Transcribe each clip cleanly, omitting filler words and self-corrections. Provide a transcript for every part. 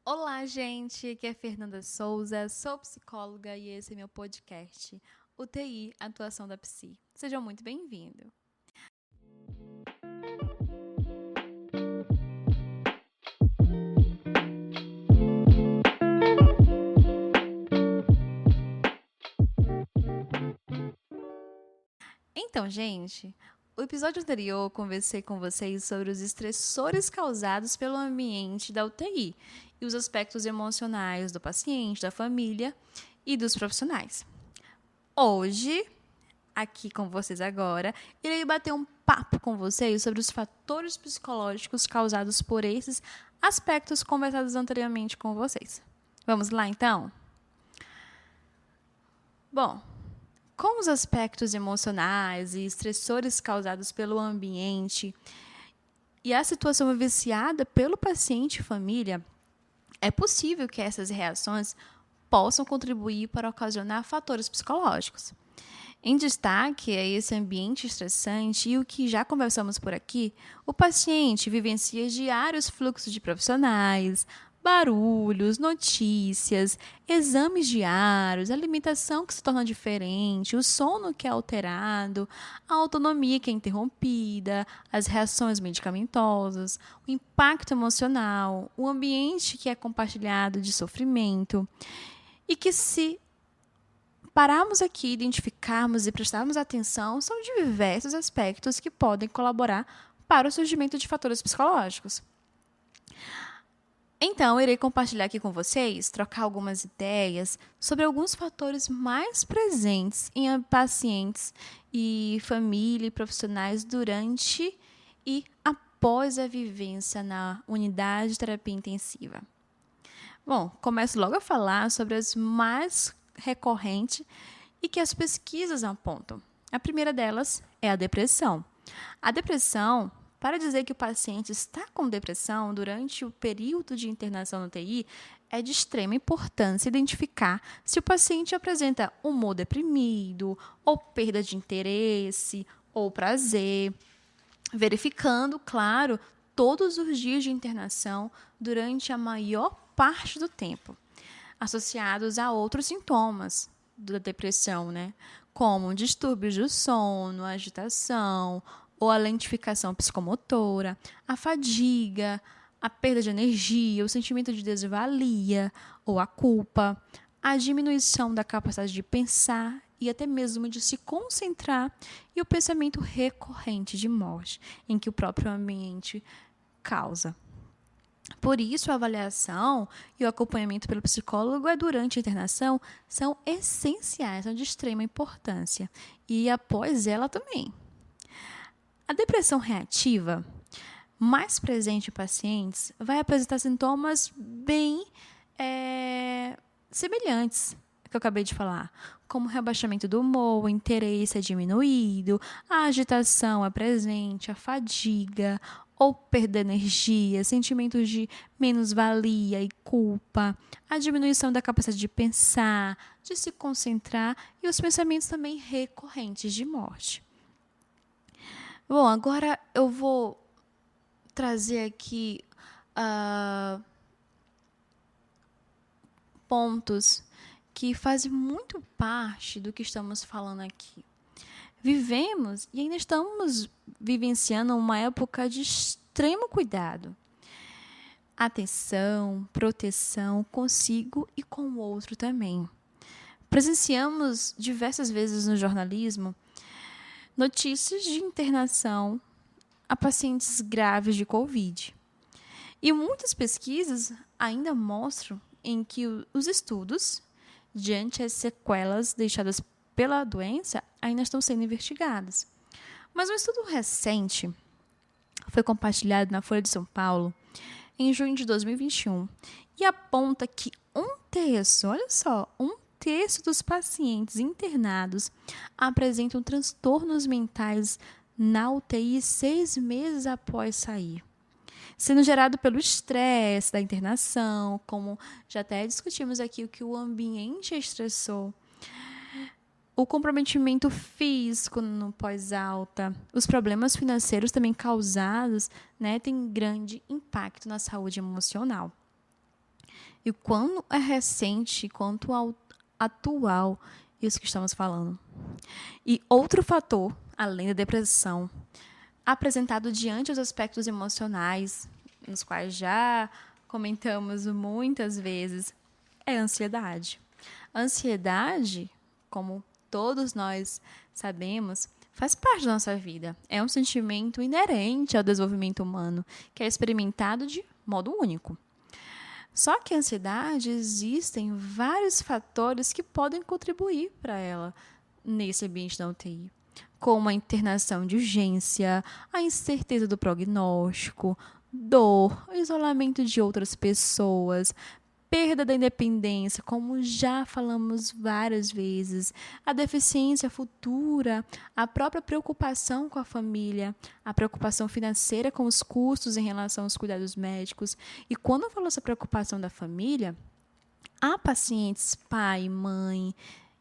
Olá, gente! Aqui é Fernanda Souza, sou psicóloga e esse é meu podcast, UTI Atuação da Psi. Sejam muito bem-vindos. Então, gente, o episódio anterior eu conversei com vocês sobre os estressores causados pelo ambiente da UTI e os aspectos emocionais do paciente, da família e dos profissionais. Hoje, aqui com vocês agora, irei bater um papo com vocês sobre os fatores psicológicos causados por esses aspectos conversados anteriormente com vocês. Vamos lá, então? Bom, com os aspectos emocionais e estressores causados pelo ambiente e a situação vivenciada pelo paciente e família, é possível que essas reações possam contribuir para ocasionar fatores psicológicos. Em destaque é esse ambiente estressante e o que já conversamos por aqui, o paciente vivencia diários fluxos de profissionais, barulhos, notícias, exames diários, alimentação que se torna diferente, o sono que é alterado, a autonomia que é interrompida, as reações medicamentosas, o impacto emocional, o ambiente que é compartilhado de sofrimento e que se pararmos aqui, identificarmos e prestarmos atenção, são diversos aspectos que podem colaborar para o surgimento de fatores psicológicos. Então, irei compartilhar aqui com vocês, trocar algumas ideias sobre alguns fatores mais presentes em pacientes e família e profissionais durante e após a vivência na unidade de terapia intensiva. Bom, começo logo a falar sobre as mais recorrentes e que as pesquisas apontam. A primeira delas é a depressão. A depressão, para dizer que o paciente está com depressão durante o período de internação no UTI, é de extrema importância identificar se o paciente apresenta humor deprimido, ou perda de interesse, ou prazer, verificando, claro, todos os dias de internação durante a maior parte do tempo, associados a outros sintomas da depressão, como distúrbios do sono, agitação, ou a lentificação psicomotora, a fadiga, a perda de energia, o sentimento de desvalia ou a culpa, a diminuição da capacidade de pensar e até mesmo de se concentrar e o pensamento recorrente de morte, em que o próprio ambiente causa. Por isso, a avaliação e o acompanhamento pelo psicólogo durante a internação são essenciais, são de extrema importância. E após ela também. A depressão reativa, mais presente em pacientes, vai apresentar sintomas bem semelhantes que eu acabei de falar, como rebaixamento do humor, o interesse é diminuído, a agitação é presente, a fadiga ou perda de energia, sentimentos de menos-valia e culpa, a diminuição da capacidade de pensar, de se concentrar e os pensamentos também recorrentes de morte. Bom, agora eu vou trazer aqui pontos que fazem muito parte do que estamos falando aqui. Vivemos e ainda estamos vivenciando uma época de extremo cuidado. Atenção, proteção consigo e com o outro também. Presenciamos diversas vezes no jornalismo notícias de internação a pacientes graves de Covid. E muitas pesquisas ainda mostram em que os estudos, diante as sequelas deixadas pela doença, ainda estão sendo investigados. Mas um estudo recente foi compartilhado na Folha de São Paulo em junho de 2021 e aponta que um terço dos pacientes internados apresentam transtornos mentais na UTI 6 meses após sair, sendo gerado pelo estresse da internação, como já até discutimos aqui, o que o ambiente estressou, o comprometimento físico no pós-alta, os problemas financeiros também causados, têm grande impacto na saúde emocional. E quando é recente, quanto atual isso que estamos falando. E outro fator, além da depressão, apresentado diante dos aspectos emocionais, nos quais já comentamos muitas vezes, é a ansiedade. A ansiedade, como todos nós sabemos, faz parte da nossa vida. É um sentimento inerente ao desenvolvimento humano, que é experimentado de modo único. Só que a ansiedade, existem vários fatores que podem contribuir para ela nesse ambiente da UTI, como a internação de urgência, a incerteza do prognóstico, dor, isolamento de outras pessoas, perda da independência, como já falamos várias vezes, a deficiência futura, a própria preocupação com a família, a preocupação financeira com os custos em relação aos cuidados médicos. E quando eu falo essa preocupação da família, há pacientes, pai, mãe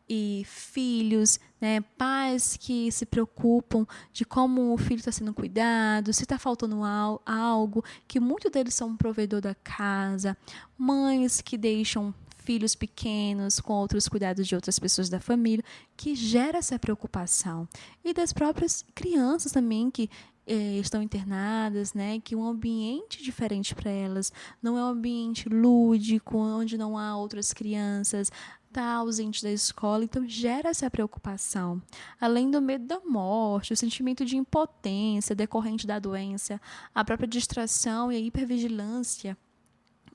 e filhos, né, pais que se preocupam de como o filho está sendo cuidado, se está faltando algo, que muitos deles são um provedor da casa, mães que deixam filhos pequenos com outros cuidados de outras pessoas da família, que gera essa preocupação. E das próprias crianças também que estão internadas, né, que um ambiente diferente para elas, não é um ambiente lúdico, onde não há outras crianças, está ausente da escola, então gera essa preocupação. Além do medo da morte, o sentimento de impotência decorrente da doença, a própria distração e a hipervigilância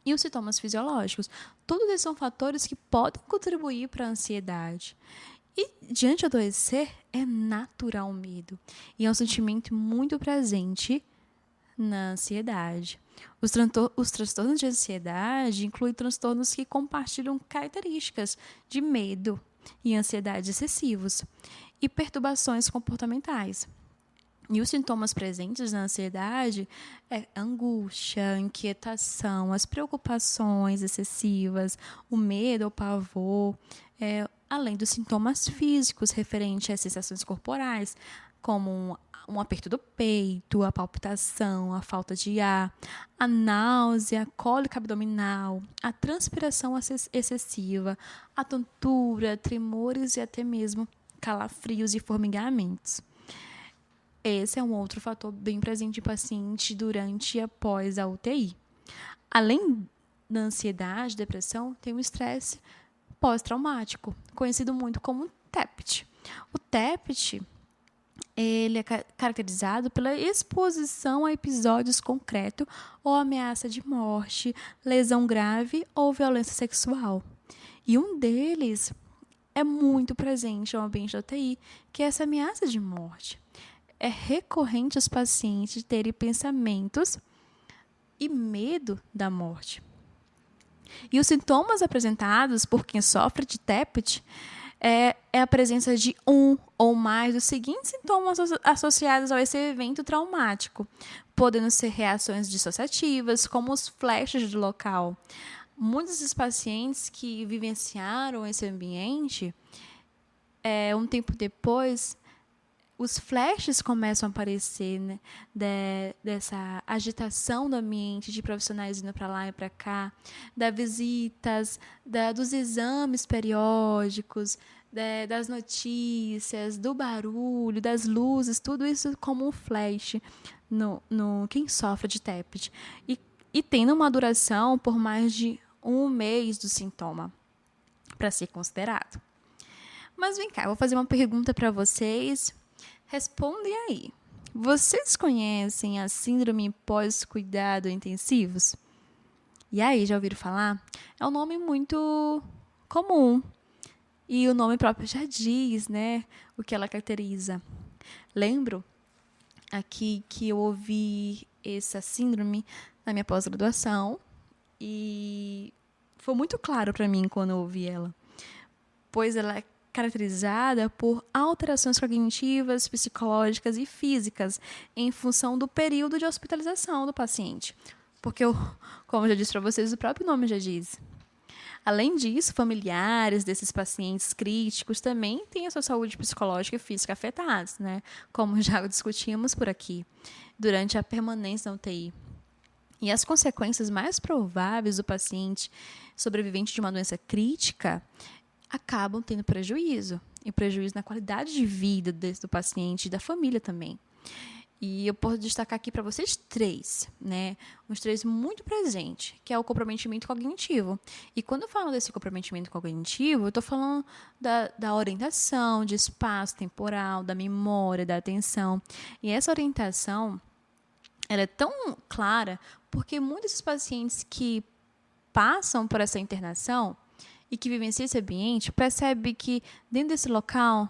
e os sintomas fisiológicos. Todos esses são fatores que podem contribuir para a ansiedade. E, diante do adoecer, é natural o medo. E é um sentimento muito presente na ansiedade. Os transtornos de ansiedade incluem transtornos que compartilham características de medo e ansiedade excessivos e perturbações comportamentais. E os sintomas presentes na ansiedade é angústia, inquietação, as preocupações excessivas, o medo ou pavor, além dos sintomas físicos referentes às sensações corporais, como um aperto do peito, a palpitação, a falta de ar, a náusea, a cólica abdominal, a transpiração excessiva, a tontura, tremores e até mesmo calafrios e formigamentos. Esse é um outro fator bem presente em paciente durante e após a UTI. Além da ansiedade, depressão, tem o estresse pós-traumático, conhecido muito como TEPT. O TEPT, ele é caracterizado pela exposição a episódios concretos ou ameaça de morte, lesão grave ou violência sexual. E um deles é muito presente no ambiente da UTI, que é essa ameaça de morte. É recorrente os pacientes terem pensamentos e medo da morte. E os sintomas apresentados por quem sofre de TEPT é a presença de um ou mais dos seguintes sintomas associados a esse evento traumático, podendo ser reações dissociativas, como os flashes do local. Muitos desses pacientes que vivenciaram esse ambiente, um tempo depois, os flashes começam a aparecer, né, dessa agitação do ambiente, de profissionais indo para lá e para cá, das visitas, dos exames periódicos, das notícias, do barulho, das luzes, tudo isso como um flash no quem sofre de TEPT. E tendo uma duração por mais de 1 mês do sintoma para ser considerado. Mas vem cá, eu vou fazer uma pergunta para vocês. Respondem aí. Vocês conhecem a síndrome pós-cuidado intensivos? E aí, já ouviram falar? É um nome muito comum. E o nome próprio já diz, né, o que ela caracteriza. Lembro aqui que eu ouvi essa síndrome na minha pós-graduação e foi muito claro para mim quando eu ouvi ela, pois ela é caracterizada por alterações cognitivas, psicológicas e físicas em função do período de hospitalização do paciente. Porque, como eu já disse para vocês, o próprio nome já diz. Além disso, familiares desses pacientes críticos também têm a sua saúde psicológica e física afetadas, né? Como já discutimos por aqui, durante a permanência na UTI. E as consequências mais prováveis do paciente sobrevivente de uma doença crítica acabam tendo prejuízo. E prejuízo na qualidade de vida do paciente e da família também. E eu posso destacar aqui para vocês 3, né? Uns 3 muito presentes, que é o comprometimento cognitivo. E quando eu falo desse comprometimento cognitivo, eu estou falando da orientação, de espaço temporal, da memória, da atenção. E essa orientação, ela é tão clara porque muitos dos pacientes que passam por essa internação e que vivenciam esse ambiente percebem que dentro desse local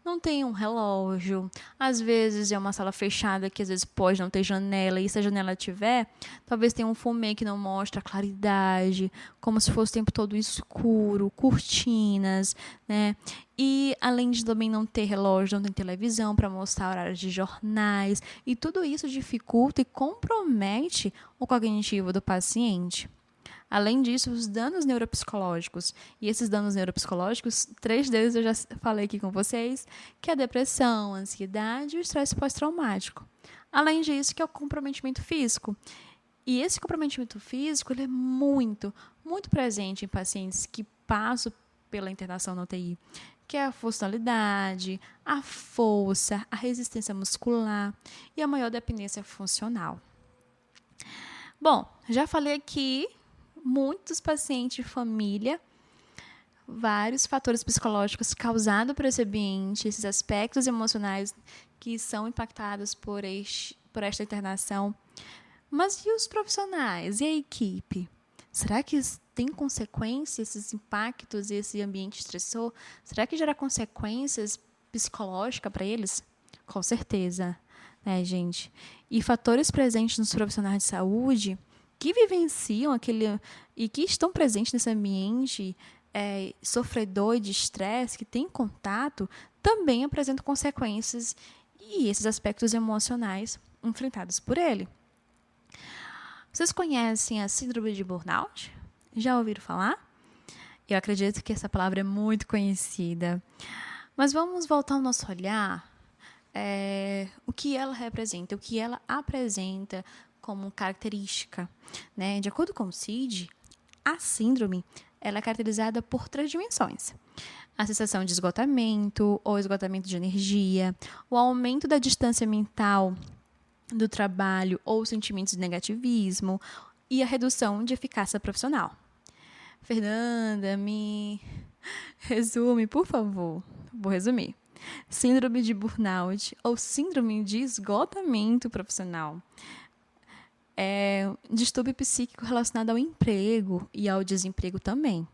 não tem um relógio, às vezes é uma sala fechada que às vezes pode não ter janela, e se a janela tiver, talvez tenha um fumê que não mostra a claridade, como se fosse o tempo todo escuro, cortinas, né? E além de também não ter relógio, não tem televisão para mostrar horários de jornais, e tudo isso dificulta e compromete o cognitivo do paciente. Além disso, os danos neuropsicológicos. E esses danos neuropsicológicos, 3 deles eu já falei aqui com vocês, que é a depressão, a ansiedade e o estresse pós-traumático. Além disso, que é o comprometimento físico. E esse comprometimento físico ele é muito, muito presente em pacientes que passam pela internação na UTI, que é a funcionalidade, a força, a resistência muscular e a maior dependência funcional. Bom, já falei aqui muitos pacientes de família, vários fatores psicológicos causados por esse ambiente, esses aspectos emocionais que são impactados por esta internação. Mas e os profissionais? E a equipe? Será que tem consequências, esses impactos, esse ambiente estressor? Será que gera consequências psicológicas para eles? Com certeza, né, gente? E fatores presentes nos profissionais de saúde que vivenciam aquele e que estão presentes nesse ambiente sofredor de estresse, que tem contato, também apresentam consequências e esses aspectos emocionais enfrentados por ele. Vocês conhecem a síndrome de burnout? Já ouviram falar? Eu acredito que essa palavra é muito conhecida. Mas vamos voltar ao nosso olhar, o que ela representa, o que ela apresenta como característica, né? De acordo com o CID, a síndrome ela é caracterizada por 3 dimensões. A sensação de esgotamento ou esgotamento de energia, o aumento da distância mental do trabalho ou sentimentos de negativismo e a redução de eficácia profissional. Fernanda, me resume, por favor. Vou resumir. Síndrome de burnout ou síndrome de esgotamento profissional é um distúrbio psíquico relacionado ao emprego e ao desemprego também.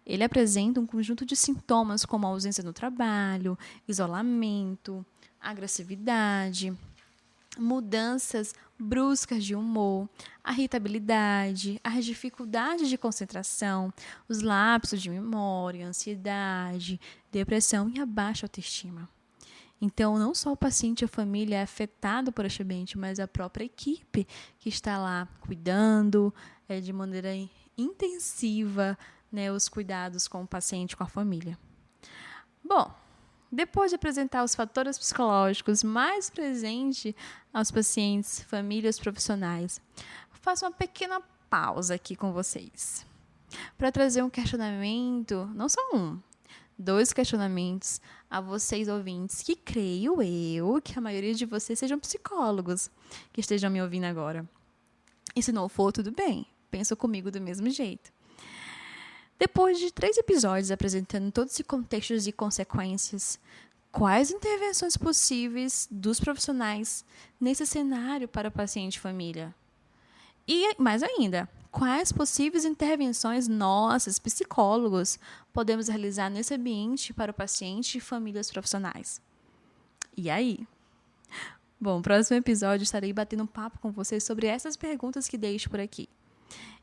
Ele apresenta um conjunto de sintomas como a ausência no trabalho, isolamento, agressividade, mudanças bruscas de humor, a irritabilidade, as dificuldades de concentração, os lapsos de memória, ansiedade, depressão e a baixa autoestima. Então, não só o paciente e a família é afetado por este ambiente, mas a própria equipe que está lá cuidando de maneira intensiva, né, os cuidados com o paciente e com a família. Bom, depois de apresentar os fatores psicológicos mais presentes aos pacientes, famílias, profissionais, faço uma pequena pausa aqui com vocês para trazer um questionamento, não só um, 2 questionamentos a vocês ouvintes, que creio eu que a maioria de vocês sejam psicólogos que estejam me ouvindo agora. E se não for, tudo bem, pensa comigo do mesmo jeito. Depois de 3 episódios apresentando todos os contextos e consequências, quais intervenções possíveis dos profissionais nesse cenário para o paciente e família? E, mais ainda, quais possíveis intervenções nossas, psicólogos, podemos realizar nesse ambiente para o paciente e famílias profissionais? E aí? Bom, no próximo episódio estarei batendo um papo com vocês sobre essas perguntas que deixo por aqui.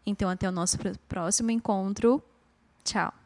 Então, até o nosso próximo encontro. Tchau!